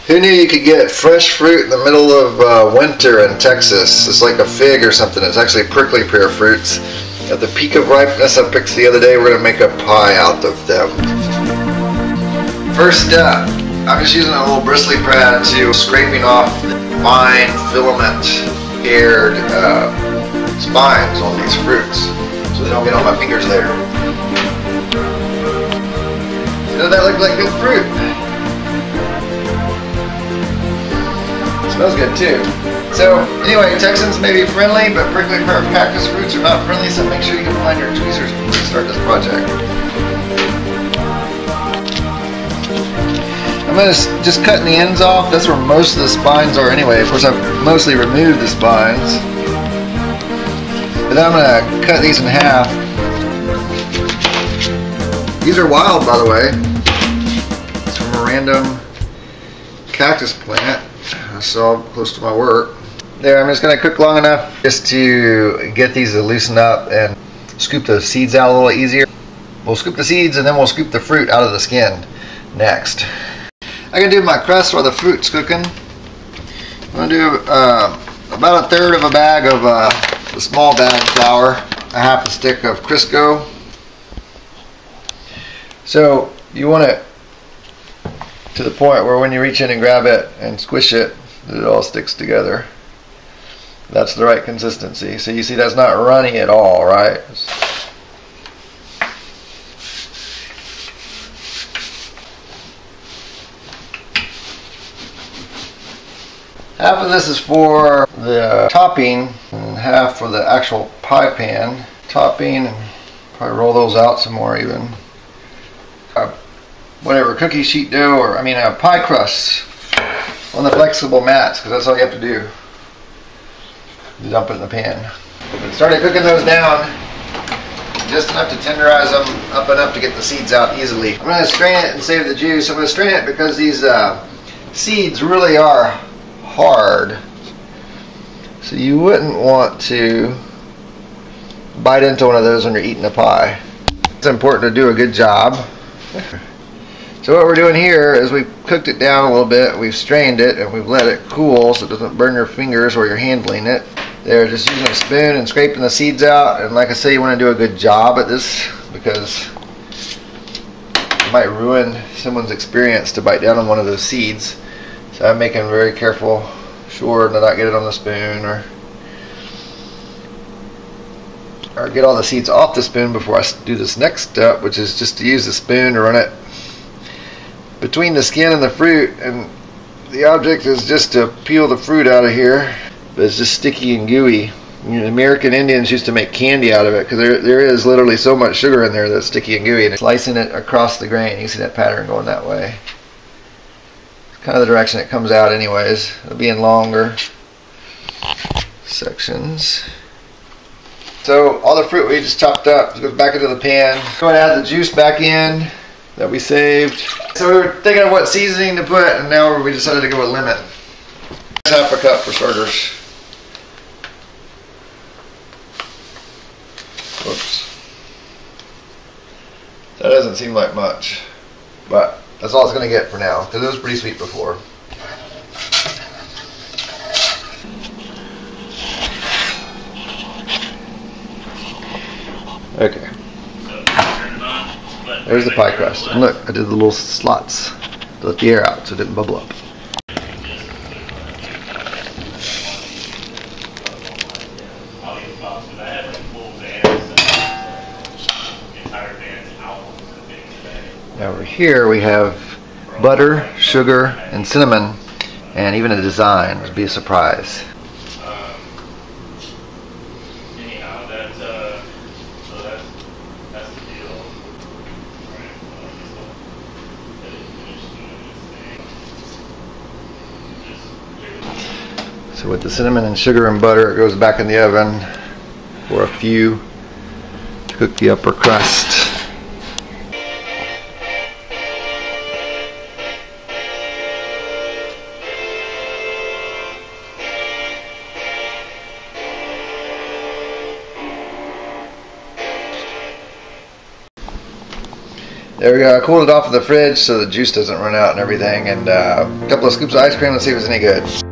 Who knew you could get fresh fruit in the middle of winter in Texas? It's like a fig or something. It's actually prickly pear fruits. At the peak of ripeness I picked the other day, we're going to make a pie out of them. First step, I'm just using a little bristly pad to scraping off the fine filament haired spines on these fruits so they don't get on my fingers later. Doesn't that look like good fruit? Smells good too. So anyway, Texans may be friendly, but prickly pear cactus fruits are not friendly, so make sure you can find your tweezers before you start this project. I'm going to just cutting the ends off. That's where most of the spines are anyway. Of course, I've mostly removed the spines. But then I'm going to cut these in half. These are wild, by the way. It's from a random cactus plant I saw close to my work. There, I'm just going to cook long enough just to get these to loosen up and scoop the seeds out a little easier. We'll scoop the seeds and then we'll scoop the fruit out of the skin next. I can do my crust while the fruit's cooking. I'm going to do about a third of a bag of the small bag flour, a half a stick of Crisco. So you want it to the point where when you reach in and grab it and squish it, it all sticks together. That's the right consistency. So you see that's not runny at all, right? Half of this is for the topping and half for the actual pie pan. Topping, and probably roll those out some more even. Whatever, cookie sheet dough, or pie crust on the flexible mats, because that's all you have to do. You dump it in the pan. Started cooking those down just enough to tenderize them up enough to get the seeds out easily. I'm going to strain it and save the juice. I'm going to strain it because these seeds really are hard. So you wouldn't want to bite into one of those when you're eating a pie. It's important to do a good job. So what we're doing here is we've cooked it down a little bit, we've strained it, and we've let it cool so it doesn't burn your fingers while you're handling it. They're just using a spoon and scraping the seeds out, and like I say, you want to do a good job at this because it might ruin someone's experience to bite down on one of those seeds. So I'm making very careful sure to not get it on the spoon or get all the seeds off the spoon before I do this next step, which is just to use the spoon to run it between the skin and the fruit, and the object is just to peel the fruit out of here, but it's just sticky and gooey. American Indians used to make candy out of it because there is literally so much sugar in there that's sticky and gooey, and slicing it across the grain, you see that pattern going that way. It's kind of the direction it comes out anyways. It'll be in longer sections. So all the fruit we just chopped up goes back into the pan. Go and add the juice back in that we saved. So we were thinking of what seasoning to put, and now we decided to go with lemon. Half a cup for starters. Whoops. That doesn't seem like much, but that's all it's going to get for now, because it was pretty sweet before. Okay. There's the pie crust. And look, I did the little slots to let the air out so it didn't bubble up. Now over here we have butter, sugar, and cinnamon, and even a design. It'll be a surprise. So with the cinnamon and sugar and butter, it goes back in the oven for a few to cook the upper crust. There we go. I cooled it off in the fridge so the juice doesn't run out and everything. And a couple of scoops of ice cream. Let's see if it's any good.